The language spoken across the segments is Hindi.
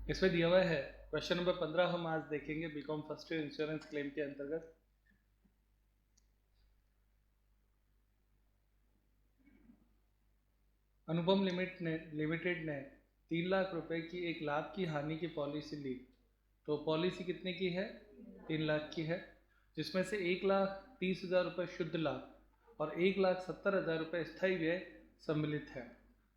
इसमें दिया हुआ है क्वेश्चन नंबर 15 हम आज देखेंगे BCom first year insurance claim के अंतर्गत। अनुपम लिमिटेड ने 3 लाख रुपए की एक लाभ की हानि की पॉलिसी ली। तो पॉलिसी कितने की है? 3 लाख की है, जिसमें से 1,30,000 रुपये शुद्ध लाभ और 1,70,000 रुपये स्थायी व्यय सम्मिलित है।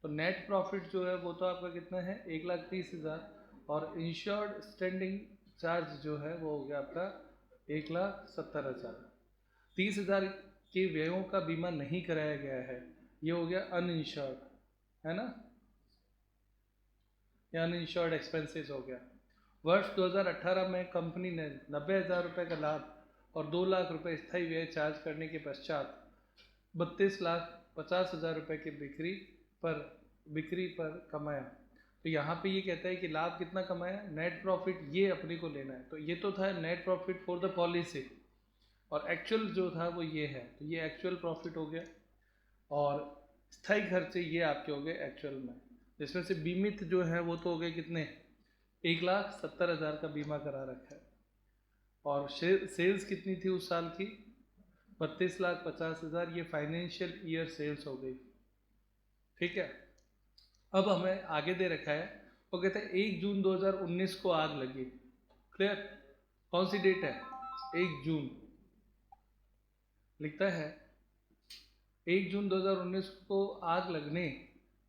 तो नेट प्रॉफिट जो है वो तो आपका कितना है? 1,30,000 और इंश्योर्ड स्टैंडिंग चार्ज जो है वो हो गया आपका 1,70,000। 30,000 के व्ययों का बीमा नहीं कराया गया है, ये हो गया अनइंश्योर्ड, है ना, ये अनइंश्योर्ड एक्सपेंसेस हो गया। वर्ष 2018 में कंपनी ने 90,000 रुपये का लाभ और 2 लाख रुपये स्थायी व्यय चार्ज करने के पश्चात 32,50,000 रुपये की बिक्री पर कमाया। तो यहाँ पे ये कहता है कि लाभ कितना कमाया, नेट प्रॉफिट, ये अपने को लेना है। तो ये तो था net profit for the policy, और एक्चुअल जो था वो ये है, तो ये एक्चुअल प्रॉफिट हो गया। और स्थायी खर्चे ये आपके हो गए एक्चुअल में, जिसमें से बीमित जो है वो तो हो गए कितने? 1,70,000 का बीमा करा रखा है। और सेल्स कितनी थी उस साल की? 32,50,000। ये फाइनेंशियल ईयर सेल्स हो गई, ठीक है। अब हमें आगे दे रखा है, वो कहते हैं 1 जून 2019 को आग लगी। क्लियर? कौन सी डेट है? 1 जून लिखता है। 1 जून 2019 को आग लगने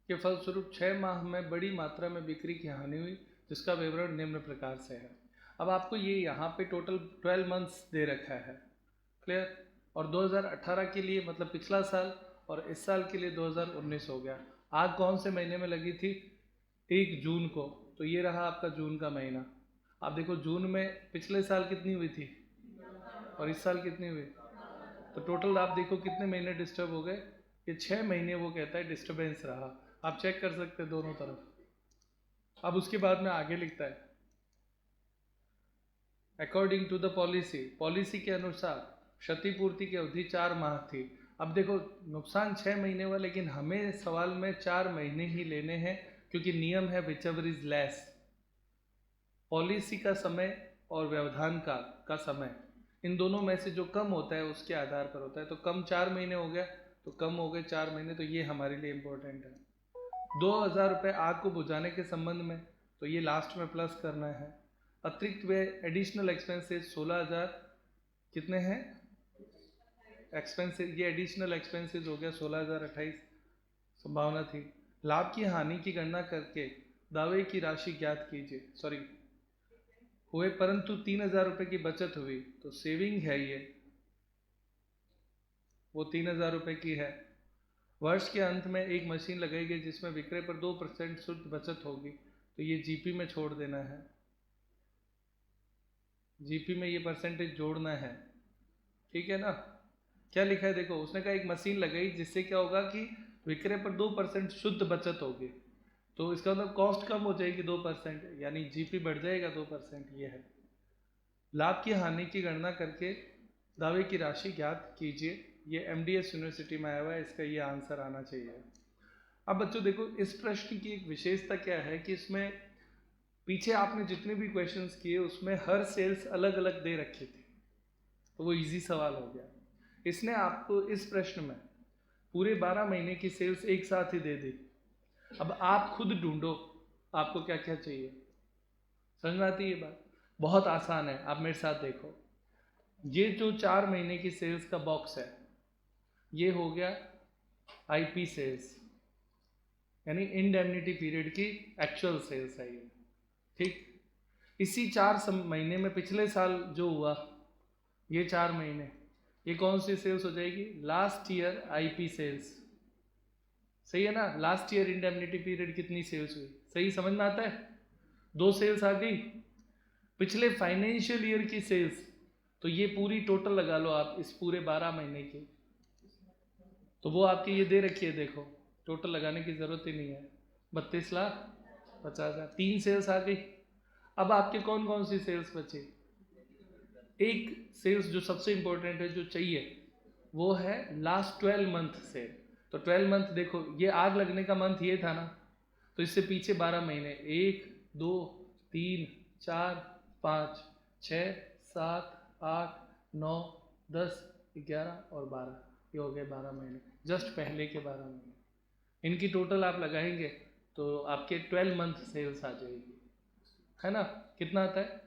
के फलस्वरूप 6 माह में बड़ी मात्रा में बिक्री की हानि हुई, जिसका विवरण निम्न प्रकार से है। अब आपको ये यहाँ पे टोटल 12 मंथ्स दे रखा है। क्लियर? और 2018 के लिए मतलब पिछला साल, और इस साल के लिए 2019 हो गया। आग कौन से महीने में लगी थी? 1 जून को। तो ये रहा आपका जून का महीना। आप देखो जून में पिछले साल कितनी हुई थी और इस साल कितनी हुई, तो टोटल आप देखो कितने महीने डिस्टर्ब हो गए। ये 6 महीने वो कहता है डिस्टर्बेंस रहा। आप चेक कर सकते हैं दोनों तरफ। अब उसके बाद में आगे लिखता है, अकॉर्डिंग टू द पॉलिसी के अनुसार क्षतिपूर्ति की अवधि 4 माह थी। अब देखो नुकसान 6 महीने हुआ, लेकिन हमें सवाल में 4 महीने ही लेने हैं, क्योंकि नियम है which ever is less. Policy का समय और व्यवधान काल का समय, इन दोनों में से जो कम होता है उसके आधार पर होता है। तो कम 4 महीने हो गया, तो कम हो गए 4 महीने, तो ये हमारे लिए इम्पोर्टेंट है। 2,000 रुपये आग को बुझाने के संबंध में, तो ये लास्ट में प्लस करना है। अतिरिक्त व्यय एडिशनल एक्सपेंसेस 16,000 कितने हैं एक्सपेंसेस, ये एडिशनल एक्सपेंसेस हो गया 16,028 संभावना थी। लाभ की हानि की गणना करके दावे की राशि ज्ञात कीजिए। हुए, परंतु 3,000 रुपये की बचत हुई, तो सेविंग है ये, वो 3,000 रुपये की है। वर्ष के अंत में एक मशीन लगाई गई जिसमें विक्रय पर 2% शुद्ध बचत होगी, तो ये जीपी में छोड़ देना है। जीपी में ये परसेंटेज जोड़ना है, ठीक है ना। क्या लिखा है देखो, उसने कहा एक मशीन लगाई जिससे क्या होगा कि विक्रय पर 2% शुद्ध बचत होगी, तो इसका मतलब कॉस्ट कम हो जाएगी 2%, यानी जीपी बढ़ जाएगा 2%। ये है। लाभ की हानि की गणना करके दावे की राशि ज्ञात कीजिए, ये एमडीएस यूनिवर्सिटी में आया हुआ है, इसका ये आंसर आना चाहिए। अब बच्चों देखो, इस प्रश्न की एक विशेषता क्या है कि इसमें पीछे आपने जितने भी क्वेश्चंस किए उसमें हर सेल्स अलग अलग दे रखी थी, तो वो इजी सवाल हो गया। इसने आपको इस प्रश्न में पूरे 12 महीने की सेल्स एक साथ ही दे दी। अब आप खुद ढूंढो आपको क्या क्या चाहिए। समझ में आती है ये बात? बहुत आसान है, आप मेरे साथ देखो। ये जो 4 महीने की सेल्स का बॉक्स है, ये हो गया आईपी सेल्स, यानी इंडेमनिटी पीरियड की एक्चुअल सेल्स है ये, ठीक। इसी 4 महीने में पिछले साल जो हुआ, ये 4 महीने, ये कौन सी सेल्स हो जाएगी? लास्ट ईयर आईपी सेल्स, सही है ना। लास्ट ईयर इंडेमनिटी पीरियड कितनी सेल्स हुई, सही समझ में आता है? 2 सेल्स आ गई। पिछले फाइनेंशियल ईयर की सेल्स, तो ये पूरी टोटल लगा लो आप इस पूरे 12 महीने की, तो वो आपकी ये दे रखी है, देखो टोटल लगाने की जरूरत ही नहीं है। 32,50,000, 3 सेल्स आ गई। अब आपके कौन कौन सी सेल्स बची? एक सेल्स जो सबसे इंपॉर्टेंट है जो चाहिए, वो है लास्ट 12 मंथ सेल। तो 12 मंथ देखो, ये आग लगने का मंथ ये था ना, तो इससे पीछे 12 महीने, 1 2 3 4 5 6 7 8 9 10 11 और 12, ये हो गए 12 महीने, जस्ट पहले के 12 महीने। इनकी टोटल आप लगाएंगे तो आपके 12 मंथ सेल्स आ जाएगी, है ना। कितना आता है?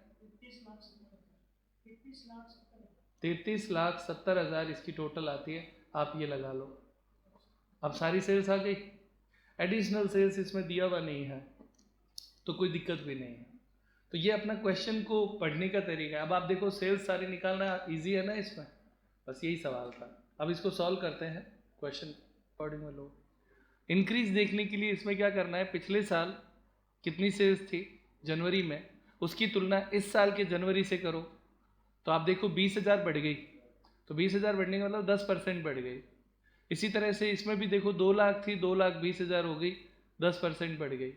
33,70,000 इसकी टोटल आती है, आप ये लगा लो। अब सारी सेल्स आ गई, एडिशनल सेल्स इसमें दिया हुआ नहीं है तो कोई दिक्कत भी नहीं है। तो ये अपना क्वेश्चन को पढ़ने का तरीका है। अब आप देखो सेल्स सारी निकालना इजी है ना इसमें, बस यही सवाल था। अब इसको सॉल्व करते हैं क्वेश्चन अकॉर्डिंग में। लो इंक्रीज देखने के लिए इसमें क्या करना है, पिछले साल कितनी सेल्स थी जनवरी में, उसकी तुलना इस साल के जनवरी से करो तो आप देखो 20,000 बढ़ गई, तो 20,000 बढ़ने का मतलब 10% बढ़ गई। इसी तरह से इसमें भी देखो 2 लाख थी, 2,20,000 हो गई, 10% बढ़ गई।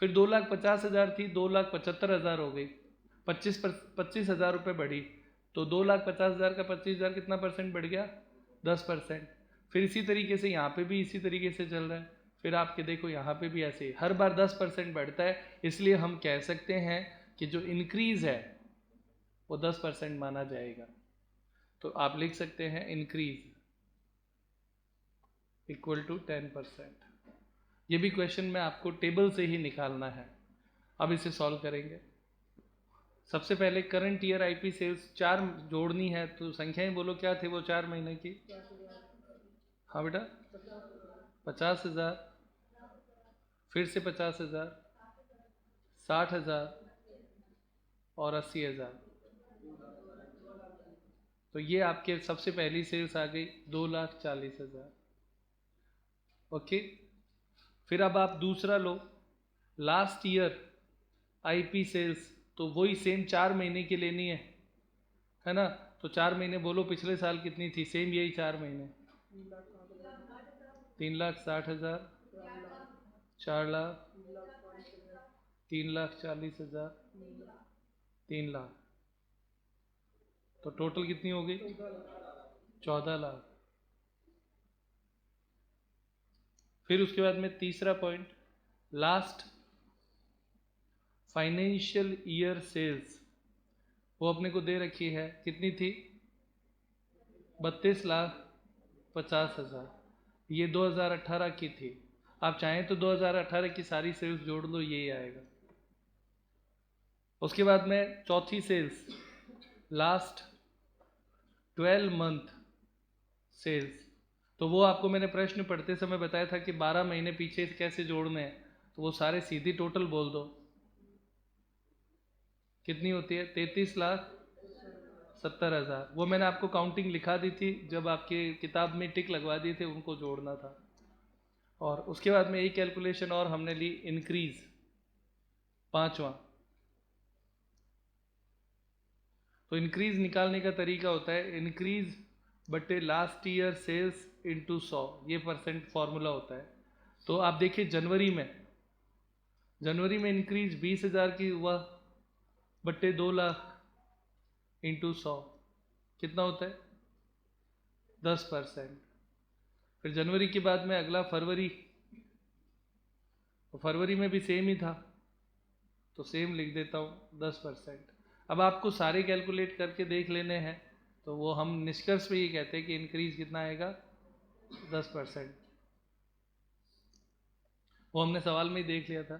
फिर 2,50,000 थी, 2,75,000 हो गई, 25,000 रुपये बढ़ी, तो 2,50,000 का 25,000 कितना परसेंट बढ़ गया? 10%। फिर इसी तरीके से यहाँ पे भी इसी तरीके से चल रहा है। फिर आपके देखो यहाँ पे भी ऐसे ही हर बार 10% बढ़ता है, इसलिए हम कह सकते हैं कि जो इंक्रीज है वो 10% माना जाएगा। तो आप लिख सकते हैं इंक्रीज इक्वल टू 10%। ये भी क्वेश्चन में आपको टेबल से ही निकालना है। अब इसे सॉल्व करेंगे। सबसे पहले करंट ईयर आईपी सेल्स 4 जोड़नी है, तो संख्याएं बोलो क्या थे वो 4 महीने की। हाँ बेटा, 50,000, फिर से 50,000, 60,000 और 80,000। तो ये आपके सबसे पहली सेल्स आ गई 2,40,000। ओके, फिर अब आप दूसरा लो, लास्ट ईयर आईपी सेल्स, तो वही सेम 4 महीने की लेनी है ना। तो 4 महीने बोलो पिछले साल कितनी थी, सेम यही 4 महीने, 3,60,000, 4 लाख, 3,40,000, 3 लाख, तो टोटल कितनी हो गई? 14 लाख। फिर उसके बाद में तीसरा point, last financial year sales, वो अपने को दे रखी है, कितनी थी? 32,50,000। ये 2018 की थी। आप चाहें तो 2018 की सारी सेल्स जोड़ लो, यही आएगा। उसके बाद में चौथी सेल्स, लास्ट 12 मंथ सेल्स, तो वो आपको मैंने प्रश्न पढ़ते समय बताया था कि 12 महीने पीछे कैसे जोड़ने हैं, तो वो सारे सीधी टोटल बोल दो, कितनी होती है? 33,70,000। वो मैंने आपको काउंटिंग लिखा दी थी, जब आपके किताब में टिक लगवा दिए थे, उनको जोड़ना था। और उसके बाद में एक कैलकुलेशन और हमने ली, इंक्रीज, पांचवा। तो इंक्रीज निकालने का तरीका होता है इंक्रीज बटे लास्ट ईयर सेल्स इंटू 100, ये परसेंट फॉर्मूला होता है। तो आप देखिए जनवरी में इंक्रीज 20,000 की हुआ, बट्टे 2 लाख इंटू 100, कितना होता है? 10%। फिर जनवरी के बाद में अगला फरवरी, तो फरवरी में भी सेम ही था, तो सेम लिख देता हूँ 10%। अब आपको सारे कैलकुलेट करके देख लेने हैं, तो वो हम निष्कर्ष पे ये कहते हैं कि इंक्रीज कितना आएगा? 10%। वो हमने सवाल में ही देख लिया था।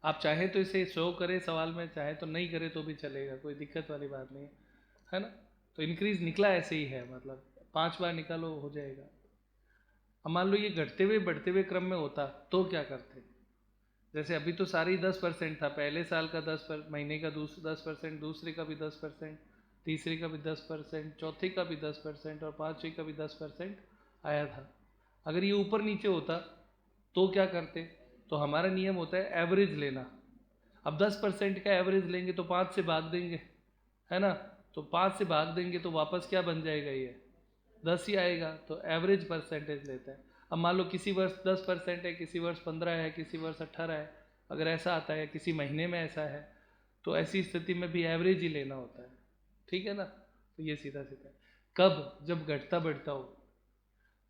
आप चाहे तो इसे शो करें सवाल में, चाहे तो नहीं करें तो भी चलेगा, कोई दिक्कत वाली बात नहीं है ना। तो इंक्रीज निकला ऐसे ही है, मतलब 5 बार निकालो हो जाएगा। अब मान लो ये घटते हुए बढ़ते हुए क्रम में होता तो क्या करते? जैसे अभी तो सारे ही 10% था, पहले साल का 10 महीने का 10%, दूसरे का भी 10%, तीसरे का भी 10%, चौथे का भी 10% और पाँचवें का भी 10% आया था। अगर ये ऊपर नीचे होता तो क्या करते? तो हमारा नियम होता है एवरेज लेना। अब 10% का एवरेज लेंगे तो 5 से भाग देंगे, है ना। तो 5 से भाग देंगे तो वापस क्या बन जाएगा? ये 10 ही आएगा, तो एवरेज परसेंटेज लेता है। अब मान लो किसी वर्ष 10% है, किसी वर्ष 15 है, किसी वर्ष 18 है, अगर ऐसा आता है, किसी महीने में ऐसा है, तो ऐसी स्थिति में भी एवरेज ही लेना होता है, ठीक है ना। तो ये सीधा सीधा है। कब? जब घटता बढ़ता हो।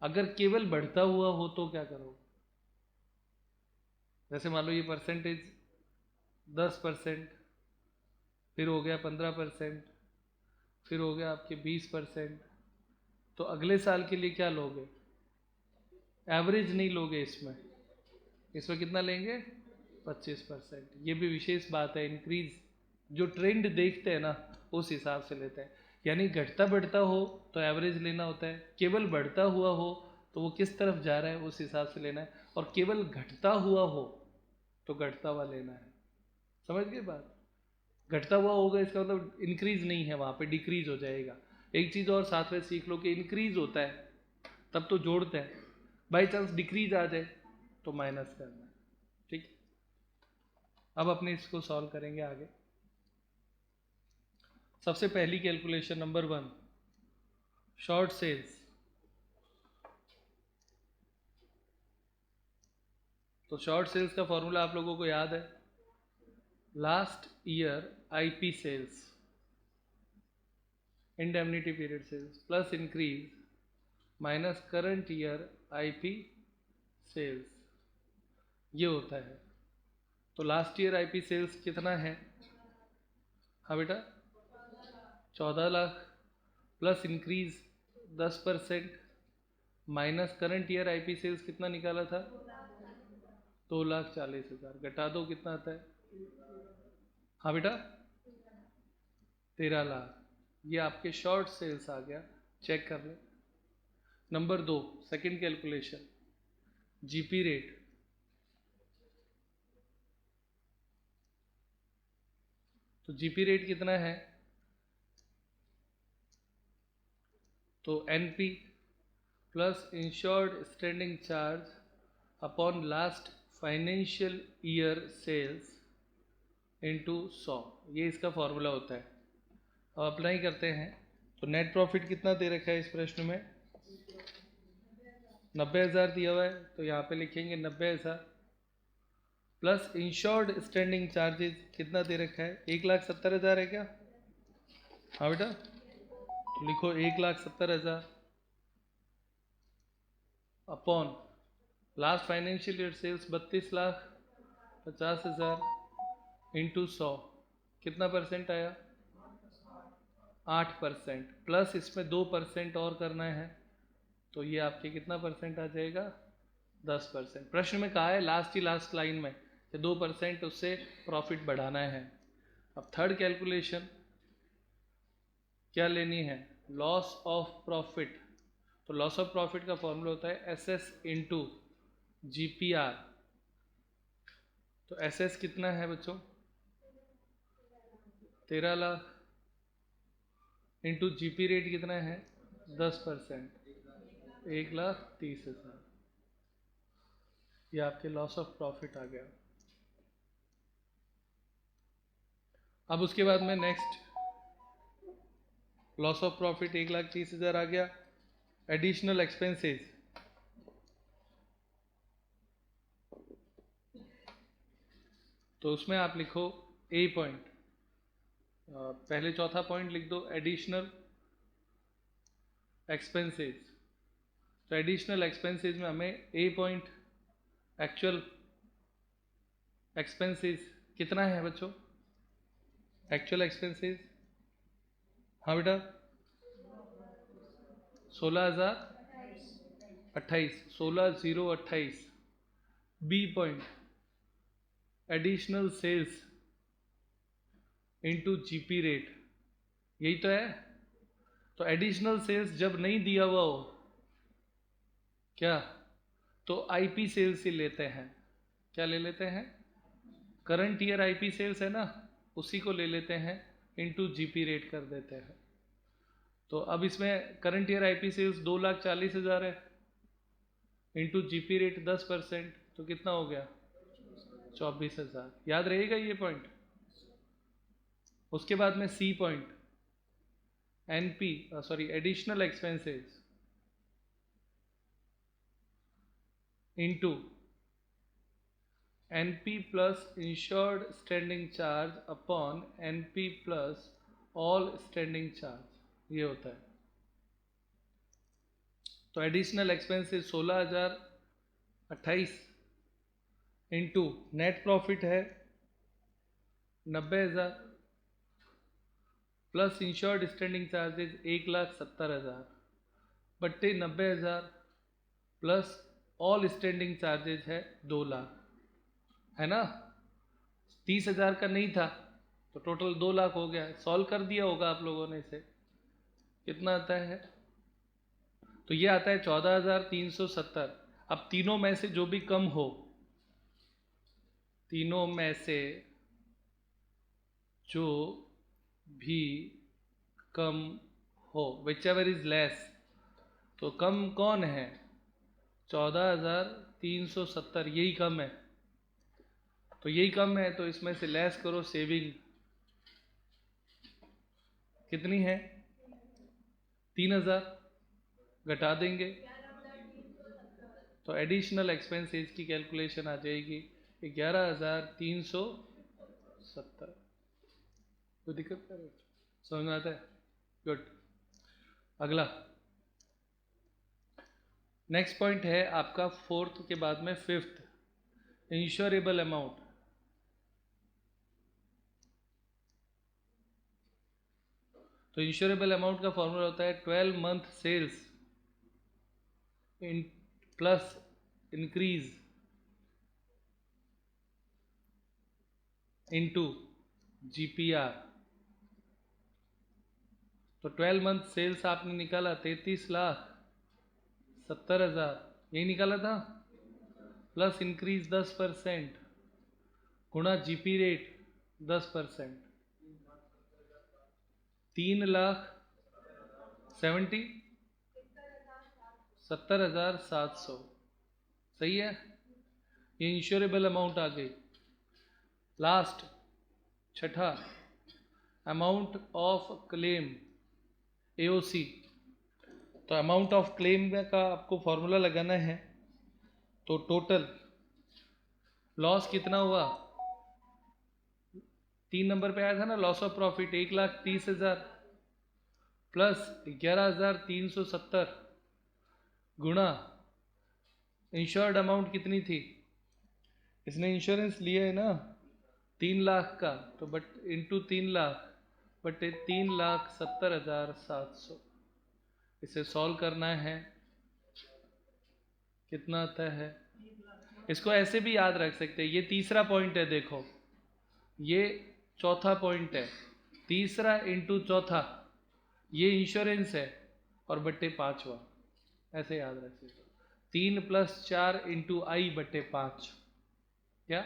अगर केवल बढ़ता हुआ हो तो क्या करो? जैसे मान लो ये परसेंटेज 10%, फिर हो गया 15%, फिर हो गया आपके 20%। तो अगले साल के लिए क्या लोगे? एवरेज नहीं लोगे इसमें, इसमें कितना लेंगे? 25%। ये भी विशेष बात है, इंक्रीज जो ट्रेंड देखते हैं ना उस हिसाब से लेते हैं। यानी घटता बढ़ता हो तो एवरेज लेना होता है, केवल बढ़ता हुआ हो तो वो किस तरफ जा रहा है उस हिसाब से लेना है, और केवल घटता हुआ हो तो घटता हुआ लेना है। समझ गए बात? घटता हुआ होगा इसका मतलब इंक्रीज नहीं है, वहाँ पे डिक्रीज हो जाएगा। एक चीज़ और साथ में सीख लो कि इंक्रीज होता है तब तो जोड़ते हैं, बाई चांस डिक्रीज आ जाए तो माइनस करना है। ठीक, अब अपने इसको सॉल्व करेंगे आगे। सबसे पहली कैलकुलेशन नंबर 1, शॉर्ट सेल्स। तो शॉर्ट सेल्स का फॉर्मूला आप लोगों को याद है, last year IP sales, indemnity period sales plus increase minus current year IP sales, ये होता है। तो लास्ट ईयर आईपी सेल्स कितना है? हाँ बेटा 14 lakh plus increase 10% minus current year IP sales कितना निकाला था? 2,40,000। घटा दो कितना आता है? हाँ बेटा 13 लाख। ये आपके शॉर्ट सेल्स आ गया, चेक कर ले। Number 2, second calculation, GP rate. तो जीपी रेट कितना है? तो NP plus insured standing charge upon last financial year sales into 100, ये इसका फॉर्मूला होता है। अब अप्लाई करते हैं। तो नेट प्रॉफिट कितना दे रखा है इस प्रश्न में? 90,000 दिया हुआ है, तो यहाँ पे लिखेंगे 90,000 प्लस इंश्योर्ड स्टैंडिंग चार्जेस कितना दे रखा है? 1,70,000 है क्या? हाँ बेटा, तो लिखो 1,70,000 upon last financial year sales 32,50,000 into 100, कितना परसेंट आया? 8%, प्लस इसमें 2% और करना है, तो ये आपके कितना परसेंट आ जाएगा? 10%। प्रश्न में कहा है लास्ट लाइन में 2% उससे प्रॉफिट बढ़ाना है। अब थर्ड कैलकुलेशन क्या लेनी है? Loss of profit. तो लॉस ऑफ प्रॉफिट का फॉर्मूला होता है एस एस इंटू जीपीआर। तो एस एस कितना है बच्चों? 13 लाख इंटू जीपी रेट कितना है? 10%, 1,30,000। ये आपके लॉस ऑफ प्रॉफिट आ गया। अब उसके बाद में नेक्स्ट, लॉस ऑफ प्रॉफिट 1,30,000 आ गया। एडिशनल एक्सपेंसेस, तो उसमें आप लिखो ए पॉइंट, पहले चौथा पॉइंट लिख दो एडिशनल एक्सपेंसेस। तो एडिशनल एक्सपेंसेस में हमें ए पॉइंट एक्चुअल एक्सपेंसेस कितना है बच्चों? एक्चुअल एक्सपेंसेस, हाँ बेटा 16,028, 16,028। B point additional sales into GP rate, यही तो है। तो एडिशनल सेल्स जब नहीं दिया हुआ हो क्या, तो आईपी सेल्स ही लेते हैं। क्या ले लेते हैं? करंट ईयर आईपी सेल्स है ना, उसी को ले लेते हैं, इंटू जीपी रेट कर देते हैं। तो अब इसमें करंट ईयर आईपी सेल्स 2,40,000 है, इंटू जीपी रेट 10%, तो कितना हो गया? 24,000। याद रहेगा ये पॉइंट? उसके बाद में C point NP sorry additional expenses into NP plus insured standing charge upon NP plus all standing charge, ये होता है। तो additional expenses 16,028 into net profit है 90,000 प्लस इंश्योर्ड स्टैंडिंग चार्जेज 1,70,000 बट्टे 90,000 प्लस ऑल स्टैंडिंग चार्जेज है 2 लाख, है ना। 30,000 का नहीं था तो टोटल 2 लाख हो गया। सॉल्व कर दिया होगा आप लोगों ने इसे। कितना आता है? तो ये आता है 14,370। अब तीनों में से जो भी कम हो, तीनों में से जो भी कम हो, विच एवर इज लेस, तो कम कौन है? 14,370, यही कम है। तो यही कम है तो इसमें से लेस करो। सेविंग कितनी है? 3,000 घटा देंगे तो एडिशनल एक्सपेंसेस की कैलकुलेशन आ जाएगी 11,370। कोई दिक्कत कर रहे? समझ में आता है? गुड। अगला नेक्स्ट पॉइंट है आपका फोर्थ के बाद में फिफ्थ, इंश्योरेबल अमाउंट। तो इंश्योरेबल अमाउंट का फॉर्मूला होता है 12 month sales in plus increase into GPR. तो 12 मंथ सेल्स आपने निकाला 33,70,000, यही निकाला था, प्लस इंक्रीज 10% गुणा जीपी रेट 10%, 3,70,700। सही है, ये इंश्योरेबल अमाउंट आ गई। लास्ट छठा, अमाउंट ऑफ क्लेम एओसी। तो अमाउंट ऑफ क्लेम का आपको फॉर्मूला लगाना है। तो टोटल लॉस कितना हुआ? 3 नंबर पे आया था ना, लॉस ऑफ प्रॉफिट 1,30,000 प्लस 11,370 गुणा इंश्योर्ड अमाउंट कितनी थी? इसने इंश्योरेंस लिया है ना 3 लाख का, तो बट इंटू 3 लाख बटे 3,70,700। इसे सॉल्व करना है, कितना आता है? इसको ऐसे भी याद रख सकते हैं, ये तीसरा पॉइंट है। देखो ये चौथा पॉइंट है, तीसरा इंटू चौथा, ये इंश्योरेंस है और बट्टे 5वां, ऐसे याद रख सकते हो। 3 + 4 इंटू आई बट्टे 5, क्या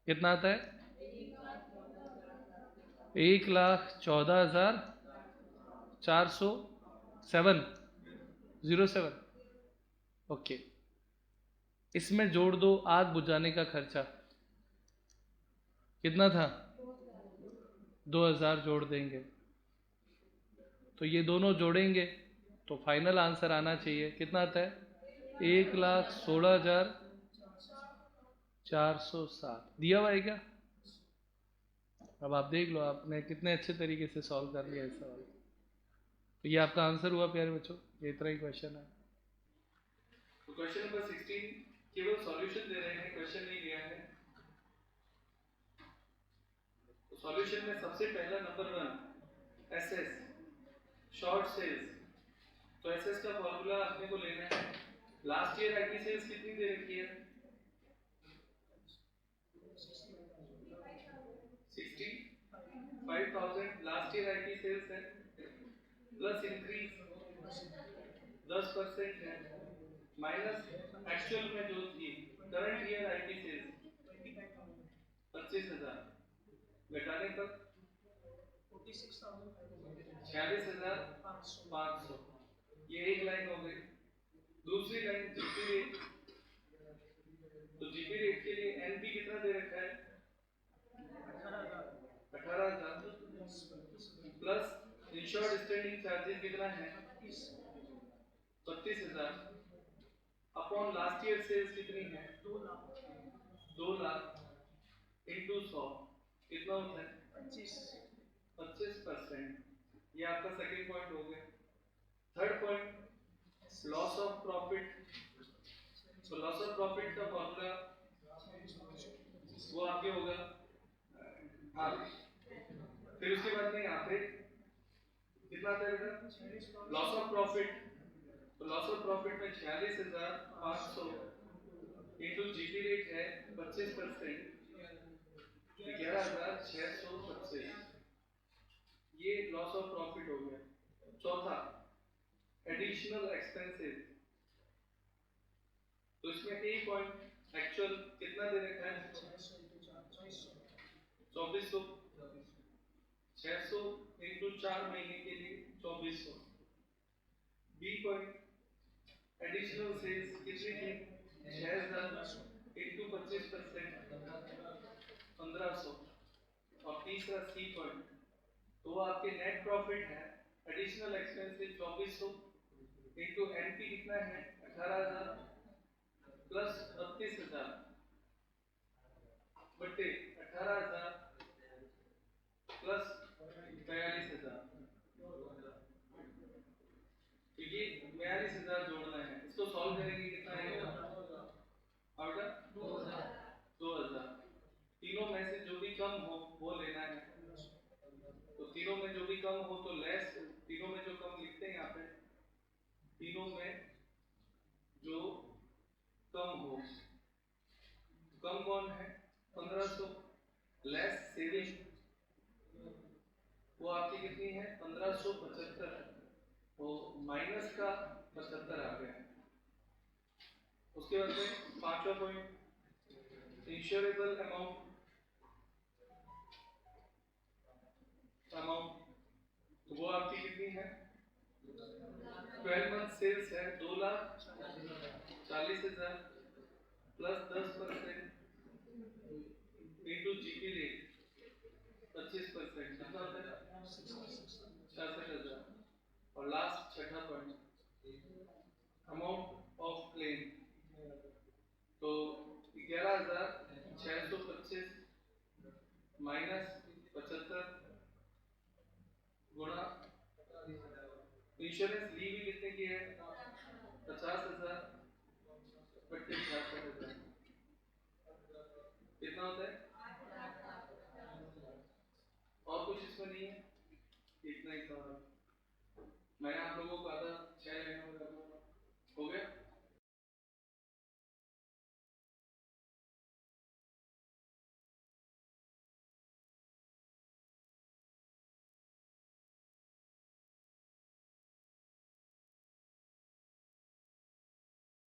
कितना आता है? 1,14,407 ओके। इसमें जोड़ दो आग बुझाने का खर्चा, कितना था? 2,000 जोड़ देंगे। तो ये दोनों जोड़ेंगे तो फाइनल आंसर आना चाहिए, कितना आता है? 1,16,407 दिया हुआ है क्या? अब आप देख लो आपने कितने अच्छे तरीके से सॉल्व कर लिया इस सवाल। तो ये आपका आंसर हुआ प्यारे बच्चों, ये इतना ही क्वेश्चन है। तो क्वेश्चन नंबर 16 केवल सॉल्यूशन दे रहे हैं, क्वेश्चन नहीं दिया है। तो सॉल्यूशन में सबसे पहला नंबर 1 एसएस शॉर्ट सेल्स। तो एसएस का फॉर्मूला अपने को लेना है। लास्ट ईयर आईटी सेल्स कितनी दे रखी है? 65,000 लास्ट ईयर आईटी सेल्स है, प्लस इंक्रीज 10% है, माइनस एक्चुअल में जो थी करंट ईयर आईटी सेल्स 25,000, घटाने पर 46,500। ये एक लाइन हो गई। दूसरी लाइन जीपी रेट। तो जीपी रेट के लिए एनपी कितना दे रखा है? 18,000 प्लस इंश्योर्ड स्टैंडिंग चार्जेस कितना है? 32,000 अपॉन लास्ट ईयर सेल्स कितनी है? 2 लाख इंटू 100 कितना होता है? 25%। ये आपका सेकंड पॉइंट हो गया। Third point loss of profit. तो लॉस ऑफ प्रॉफिट का फॉर्मूला वो आपके होगा, हाँ, फिर उसके बाद में यहाँ पे कितना आता है बेटा, लॉस ऑफ प्रॉफिट। तो लॉस ऑफ प्रॉफिट में 46,500 इंटू जीपी रेट है 25%, 11,625, ये लॉस ऑफ प्रॉफिट हो गया। चौथा एडिशनल एक्सपेंसेस, तो इसमें ए पॉइंट एक्चुअल कितना दे रखा है, 2400, 600 इंटू 4 महीने के लिए 2400। बी पॉइंट एडिशनल सेल्स कितनी थी, 6,000 इंटू 25% 1500। और तीसरा सी पॉइंट, तो आपके नेट प्रॉफिट है एडिशनल एक्सपेंसेस 2400 इंटू एनपी कितना है 18,000 प्लस 32,000 बटे 18,000 प्लस 42,000। तो ये 42,000 जोड़ना है, इसको सॉल्व करेंगे कितना आएगा, और 2,000। तीनों में से जो भी कम हो वो लेना है, तो तीनों में जो भी कम हो तो लेस, तीनों में जो कम लिखते हैं यहाँ पे, तीनों में जो कम हो, कम कौन है 1500, लेस सेविंग वो आपकी कितनी है 1575, तो माइनस का 75 आ गया। उसके बाद में पांचवा पॉइंट इंश्योरेबल अमाउंट, तो वो आपकी कितनी है 12 मंथ सेल्स है 2,40,000 प्लस 10% इंटू जीपी रेट 25%, कितना होता है 66,000। और लास्ट छठा पॉइंट अमाउंट ऑफ क्लेम, तो 11,625 माइनस 75 गुणा इंश्योरेंस ली भी कितने की है 50,000 बटे 66,000, कितना होता है, और कुछ इसमें नहीं है, इतना ही था। मैंने आप लोगों को आधा 6 लाइनों में हो गया।